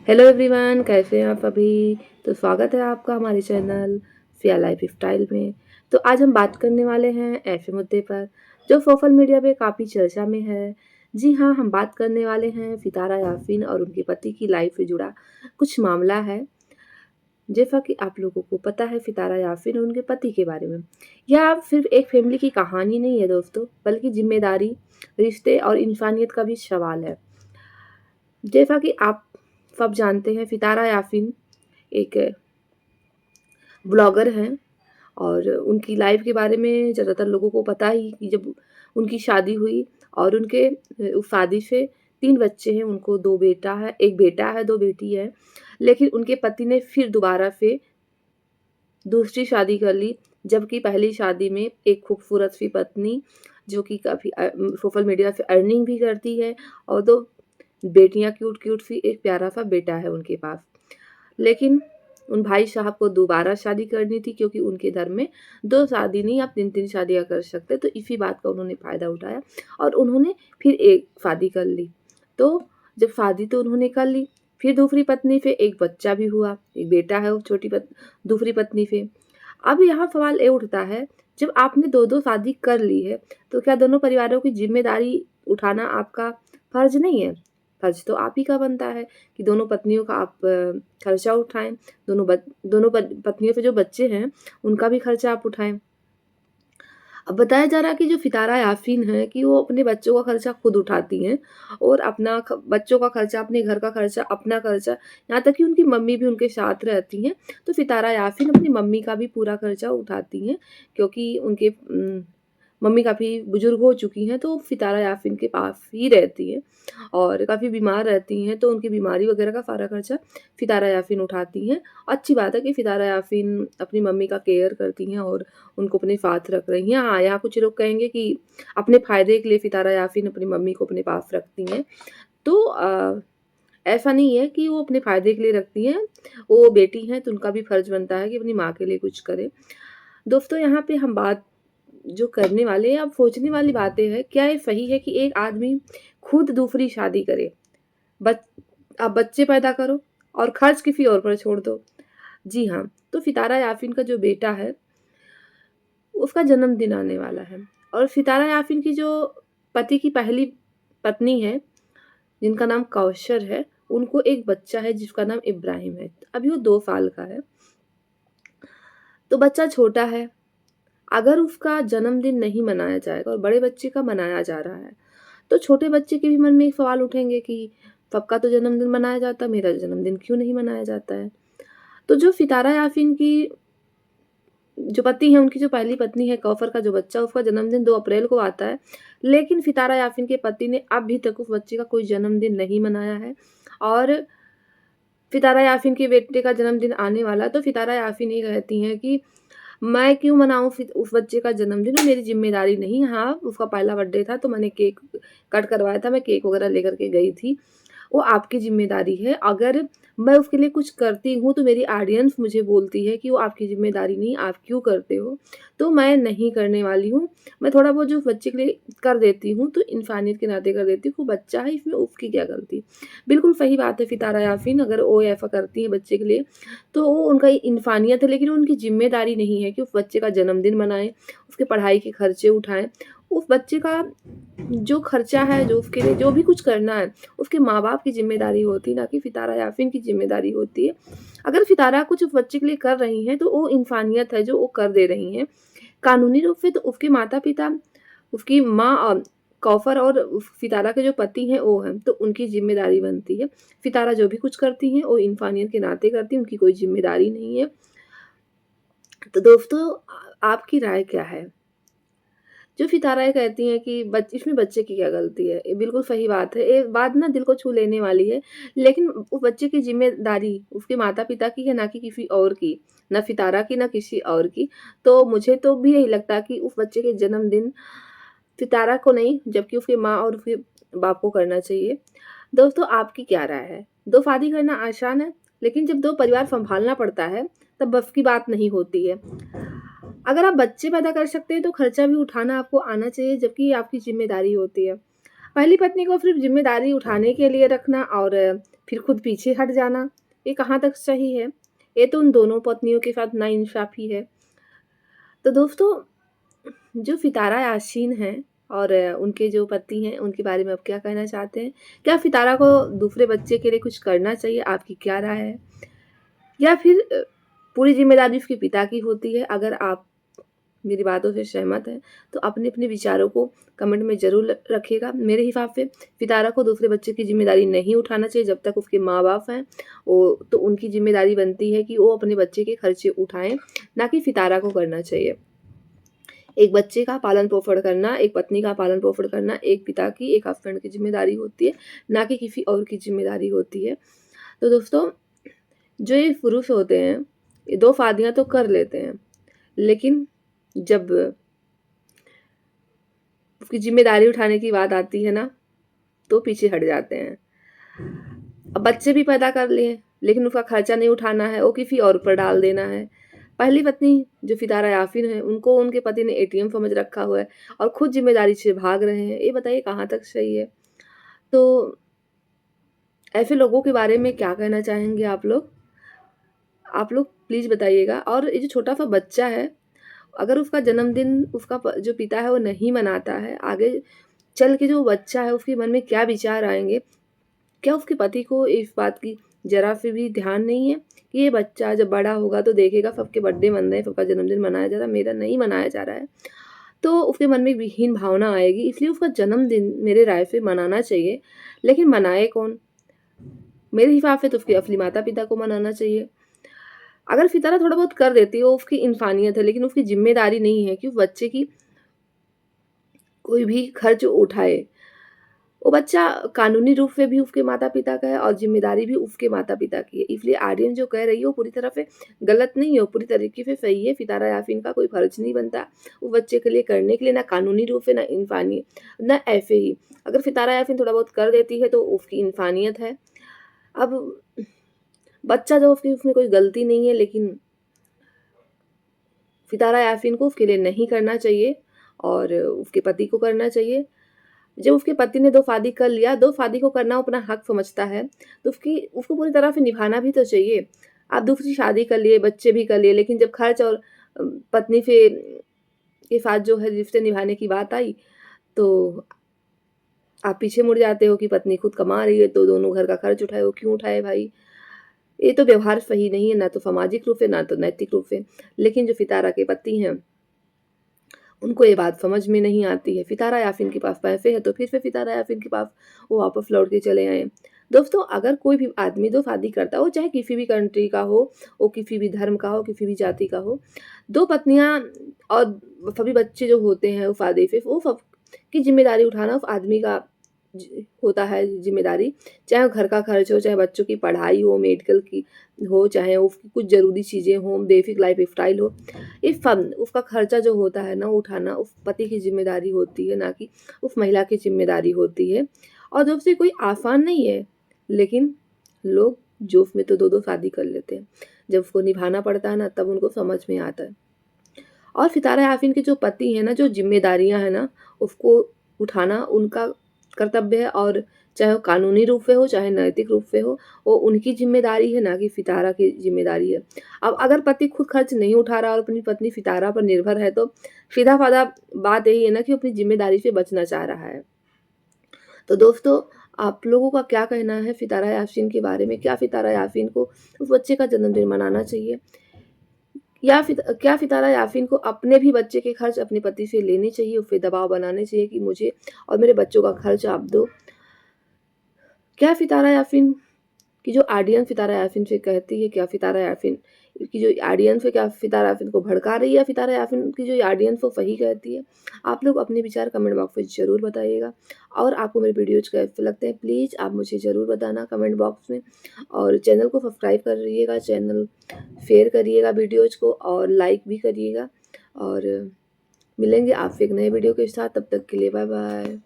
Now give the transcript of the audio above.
Hello everyone, कैसे हैं आप अभी। तो स्वागत है आपका हमारे चैनल सिया लाइफ स्टाइल में। तो आज हम बात करने वाले हैं ऐसे मुद्दे पर जो सोशल मीडिया पे काफ़ी चर्चा में है। जी हाँ, हम बात करने वाले हैं सितारा यास्मीन और उनके पति की लाइफ से जुड़ा कुछ मामला है। जैसा कि आप लोगों को पता है सितारा यास्मीन और उनके पति के बारे में। यह सिर्फ एक फैमिली की कहानी नहीं है दोस्तों, बल्कि जिम्मेदारी, रिश्ते और इंसानियत का भी सवाल है। जैसा कि आप सब जानते हैं, सितारा यास्मीन एक ब्लॉगर हैं और उनकी लाइफ के बारे में ज़्यादातर लोगों को पता ही कि जब उनकी शादी हुई और उनके उस शादी से 3 बच्चे हैं, उनको 2 बेटा है, 1 बेटा है, 2 बेटी है। लेकिन उनके पति ने फिर दोबारा से दूसरी शादी कर ली, जबकि पहली शादी में एक खूबसूरत सी पत्नी जो कि काफ़ी सोशल मीडिया से अर्निंग भी करती है और 2 बेटियाँ क्यूट-क्यूट सी, एक प्यारा-सा बेटा है उनके पास। लेकिन उन भाई साहब को दोबारा शादी करनी थी क्योंकि उनके धर्म में 2 शादी नहीं, आप 3-3 शादियाँ कर सकते। तो इसी बात का उन्होंने फ़ायदा उठाया और उन्होंने फिर एक शादी कर ली। तो जब शादी तो उन्होंने कर ली, फिर दूसरी पत्नी से एक बच्चा भी हुआ, एक बेटा है वो दूसरी पत्नी से। अब यहाँ सवाल ये उठता है, जब आपने 2-2 शादी कर ली है, तो क्या दोनों परिवारों की ज़िम्मेदारी उठाना आपका फ़र्ज़ नहीं है? फ़र्ज़ तो आप ही का बनता है कि दोनों पत्नियों का आप खर्चा उठाएँ, दोनों पत्नियों से जो बच्चे हैं, उनका भी खर्चा आप उठाएँ। अब बताया जा रहा है कि जो सितारा यास्मीन हैं कि वो अपने बच्चों का खर्चा खुद उठाती हैं और अपना बच्चों का खर्चा, अपने घर का खर्चा, अपना खर्चा, यहाँ तक कि उनकी मम्मी भी उनके साथ रहती हैं। तो सितारा यास्मीन अपनी मम्मी का भी पूरा खर्चा उठाती हैं क्योंकि उनके मम्मी काफ़ी बुजुर्ग हो चुकी हैं, तो सितारा यास्मीन के पास ही रहती हैं और काफ़ी बीमार रहती हैं, तो उनकी बीमारी वगैरह का सारा खर्चा सितारा यास्मीन उठाती हैं। अच्छी बात है कि सितारा यास्मीन अपनी मम्मी का केयर करती हैं और उनको अपने साथ रख रही हैं। हाँ, यहाँ कुछ लोग कहेंगे कि अपने फ़ायदे के लिए सितारा यास्मीन अपनी मम्मी को अपने पास रखती हैं। तो ऐसा नहीं है कि वो अपने फ़ायदे के लिए रखती हैं, वो बेटी हैं तो उनका भी फ़र्ज़ बनता है कि अपनी माँ के लिए कुछ करें। दोस्तों, यहाँ पे हम बात जो करने वाले हैं, अब सोचने वाली बातें हैं, क्या ये सही है कि एक आदमी खुद दूसरी शादी करे? बच आप बच्चे पैदा करो और खर्च किसी और पर छोड़ दो। जी हाँ, तो सितारा यास्मीन का जो बेटा है उसका जन्मदिन आने वाला है और सितारा यास्मीन की जो पति की पहली पत्नी है, जिनका नाम कौशर है, उनको एक बच्चा है जिसका नाम इब्राहिम है। अभी वो 2 साल का है, तो बच्चा छोटा है। अगर उसका जन्मदिन नहीं मनाया जाएगा और बड़े बच्चे का मनाया जा रहा है, तो छोटे बच्चे के भी मन में एक सवाल उठेंगे कि सबका तो जन्मदिन मनाया जाता है, मेरा जन्मदिन क्यों नहीं मनाया जाता है? तो जो सितारा यास्मीन की जो पति हैं, उनकी जो पहली पत्नी है कौसर का जो बच्चा, उसका जन्मदिन 2 अप्रैल को आता है। लेकिन सितारा यास्मीन के पति ने अभी तक उस बच्चे का कोई जन्मदिन नहीं मनाया है और सितारा यास्मीन के बेटे का जन्मदिन आने वाला है, तो सितारा यास्मीन ये कहती हैं कि मैं क्यों मनाऊँ फिर उस बच्चे का जन्मदिन, वो मेरी ज़िम्मेदारी नहीं। हाँ, उसका पहला बर्थडे था तो मैंने केक कट करवाया था, मैं केक वगैरह लेकर के गई थी। वो आपकी ज़िम्मेदारी है। अगर मैं उसके लिए कुछ करती हूँ तो मेरी ऑडियंस मुझे बोलती है कि वो आपकी ज़िम्मेदारी नहीं, आप क्यों करते हो? तो मैं नहीं करने वाली हूँ। मैं थोड़ा बहुत जो बच्चे के लिए कर देती हूँ तो इंसानियत के नाते कर देती हूँ, वो बच्चा है इसमें उसकी क्या गलती? बिल्कुल सही बात है सितारा यास्मीन, अगर वो ऐसा करती हैं बच्चे के लिए तो वो उनका इंसानियत है, लेकिन उनकी ज़िम्मेदारी नहीं है कि उस बच्चे का जन्मदिन मनाएँ, उसके पढ़ाई के खर्चे उठाएँ। उस बच्चे का जो खर्चा है, जो उसके लिए जो भी कुछ करना है, उसके माँ-बाप की ज़िम्मेदारी होती है, ना कि सितारा यास्मीन की ज़िम्मेदारी होती है। अगर सितारा कुछ उस बच्चे के लिए कर रही हैं, तो वो इंसानियत है जो वो कर दे रही हैं। कानूनी रूप से तो उसके माता-पिता, उसकी माँ कौसर और उस सितारा के जो पति हैं, वो हैं, तो उनकी ज़िम्मेदारी बनती है। सितारा जो भी कुछ करती हैं, वो इंसानियत के नाते करती हैं, उनकी कोई ज़िम्मेदारी नहीं है। तो दोस्तों, आपकी राय क्या है? जो सिताराएँ कहती हैं कि इसमें बच्चे की क्या गलती है? ये बिल्कुल सही बात है। ये बात ना दिल को छू लेने वाली है, लेकिन उस बच्चे की ज़िम्मेदारी उसके माता-पिता की है, ना कि किसी और की। ना सितारा की, ना किसी और की। तो मुझे तो भी यही लगता है कि उस बच्चे के जन्मदिन सितारा को नहीं, जबकि उसकी माँ और उसके बाप को करना चाहिए। दोस्तों, आपकी क्या राय है? 2 शादी करना आसान है, लेकिन जब 2 परिवार सँभालना पड़ता है, तब बस की बात नहीं होती है। अगर आप बच्चे पैदा कर सकते हैं, तो खर्चा भी उठाना आपको आना चाहिए, जबकि ये आपकी ज़िम्मेदारी होती है। पहली पत्नी को सिर्फ़ ज़िम्मेदारी उठाने के लिए रखना और फिर खुद पीछे हट जाना, ये कहाँ तक सही है? ये तो उन दोनों पत्नियों के साथ नाइंसाफ़ी है। तो दोस्तों, जो सितारा यासीन हैं और उनके जो पति हैं, उनके बारे में आप क्या कहना चाहते हैं? क्या सितारा को दूसरे बच्चे के लिए कुछ करना चाहिए? आपकी क्या राय है? या फिर पूरी ज़िम्मेदारी उसके पिता की होती है? अगर आप मेरी बातों से सहमत हैं, तो अपने-अपने विचारों को कमेंट में ज़रूर ल रखिएगा। मेरे हिसाब से सितारा को दूसरे बच्चे की ज़िम्मेदारी नहीं उठाना चाहिए जब तक उसके माँ-बाप हैं। तो उनकी ज़िम्मेदारी बनती है कि वो अपने बच्चे के खर्चे उठाएँ, ना कि सितारा को करना चाहिए। एक बच्चे का पालन-पोषण करना, एक पत्नी का पालन-पोषण करना, एक पिता की, एक हस्बैंड की ज़िम्मेदारी होती है, ना कि किसी और की ज़िम्मेदारी होती है। तो दोस्तों, जो ये पुरुष होते हैं, ये 2 शादियाँ तो कर लेते हैं, लेकिन जब उसकी ज़िम्मेदारी उठाने की बात आती है ना, तो पीछे हट जाते हैं। अब बच्चे भी पैदा कर लिए, लेकिन उसका खर्चा नहीं उठाना है, वो किसी और पर डाल देना है। पहली पत्नी जो सितारा यासीन है, उनको उनके पति ने एटीएम समझ रखा हुआ है और खुद ज़िम्मेदारी से भाग रहे हैं। ये बताइए कहाँ तक सही है? तो ऐसे लोगों के बारे में क्या कहना चाहेंगे आप लोग? आप लोग प्लीज़ बताइएगा। और ये जो छोटा-सा बच्चा है, अगर उसका जन्मदिन उसका जो पिता है वो नहीं मनाता है, आगे चल के जो बच्चा है उसके मन में क्या विचार आएँगे? क्या उसके पति को इस बात की ज़रा-सी भी ध्यान नहीं है कि ये बच्चा जब बड़ा होगा तो देखेगा सबके बर्थडे मन रहे हैं, सबका जन्मदिन मनाया जा रहा है, मेरा नहीं मनाया जा रहा है। तो उसके मन में एक हीन भावना आएगी, इसलिए उसका जन्मदिन मेरे राय से मनाना चाहिए। लेकिन मनाए कौन? मेरे हिसाब से तो उसके असली माता-पिता को मनाना चाहिए। अगर सितारा थोड़ा बहुत कर देती है, वो उसकी इंसानियत है, लेकिन उसकी ज़िम्मेदारी नहीं है कि उस बच्चे की कोई भी खर्च उठाए। वो बच्चा कानूनी रूप से भी उसके माता-पिता का है और ज़िम्मेदारी भी उसके माता-पिता की है। इसलिए आर्यन जो कह रही है वो पूरी तरह से गलत नहीं है, वो पूरी तरीके से सही है। सितारा यासीन का कोई फर्ज नहीं बनता वो बच्चे के लिए करने के लिए, ना कानूनी रूप से, ना इंसानी, ना ऐसे ही। अगर सितारा यासीन थोड़ा बहुत कर देती है तो उसकी इंसानियत है। अब बच्चा जो उसकी उसमें कोई गलती नहीं है, लेकिन सितारा यासीन को उसके लिए नहीं करना चाहिए और उसके पति को करना चाहिए। जब उसके पति ने 2 शादी कर लिया, 2 शादी को करना अपना हक समझता है, तो उसको पूरी तरह से निभाना भी तो चाहिए। आप दूसरी शादी कर लिए, बच्चे भी कर लिए, लेकिन जब खर्च और पत्नी से के साथ जो है रिश्ते निभाने की बात आई, तो आप पीछे मुड़ जाते हो कि पत्नी खुद कमा रही है, तो दोनों घर का खर्च उठाए, वो क्यों उठाए भाई? ये तो व्यवहार सही नहीं है, ना तो सामाजिक रूप से, ना तो नैतिक रूप से। लेकिन जो सितारा के पति हैं, उनको ये बात समझ में नहीं आती है। सितारा यासीन के पास पैसे हैं, तो फिर से सितारा यासीन के पास वो वापस लौट के चले आए। दोस्तों, अगर कोई भी आदमी 2 शादी करता हो, चाहे किसी भी कंट्री का हो, वो किसी भी धर्म का हो, किसी भी जाति का हो, 2 पत्नियाँ और सभी बच्चे जो होते हैं उस शादी से, वो सब की ज़िम्मेदारी उठाना उस आदमी का होता है ज़िम्मेदारी। चाहे वो घर का खर्च हो, चाहे बच्चों की पढ़ाई हो, मेडिकल की हो, चाहे उसकी कुछ ज़रूरी चीज़ें हों, बेसिक लाइफ़ स्टाइल हो। इस फंड उसका खर्चा जो होता है ना उठाना उस पति की ज़िम्मेदारी होती है, ना कि उस महिला की ज़िम्मेदारी होती है। और दोस्तों, कोई आसान नहीं है, लेकिन लोग जोश में तो 2-2 शादी कर लेते हैं। जब उसको निभाना पड़ता है ना, तब उनको समझ में आता है। और सितारा यासीन के जो पति हैं ना, जो ज़िम्मेदारियाँ हैं ना, उसको उठाना उनका कर्तव्य है, और चाहे वो कानूनी रूप से हो, चाहे नैतिक रूप से हो, वो उनकी ज़िम्मेदारी है, ना कि सितारा की ज़िम्मेदारी है। अब अगर पति खुद खर्च नहीं उठा रहा और अपनी पत्नी सितारा पर निर्भर है, तो सीधा-साधा बात यही है ना कि वो अपनी ज़िम्मेदारी से बचना चाह रहा है। तो दोस्तों, आप लोगों का क्या कहना है सितारा यासीन के बारे में? क्या सितारा यासीन को उस बच्चे का जन्मदिन मनाना चाहिए? या फिर क्या सितारा यासीन को अपने भी बच्चे के खर्च अपने पति से लेने चाहिए, उस पे दबाव बनाने चाहिए कि मुझे और मेरे बच्चों का खर्च आप दो? क्या सितारा यासीन की जो ऑडियंस सितारा यासीन से कहती है, क्या सितारा यासीन की जो ऑडियंस है, क्या सितारा यासीन को भड़का रही है, या सितारा यासीन की जो ऑडियंस वो सही कहती है? आप लोग अपने विचार कमेंट बॉक्स में ज़रूर बताइएगा। और आपको मेरे वीडियोज़ कैसे लगते हैं, प्लीज़ आप मुझे ज़रूर बताना कमेंट बॉक्स में। और चैनल को सब्सक्राइब करिएगा, चैनल शेयर करिएगा वीडियोज़ को, और लाइक भी करिएगा। और मिलेंगे आपसे एक नए वीडियो के साथ, तब तक के लिए बाय बाय।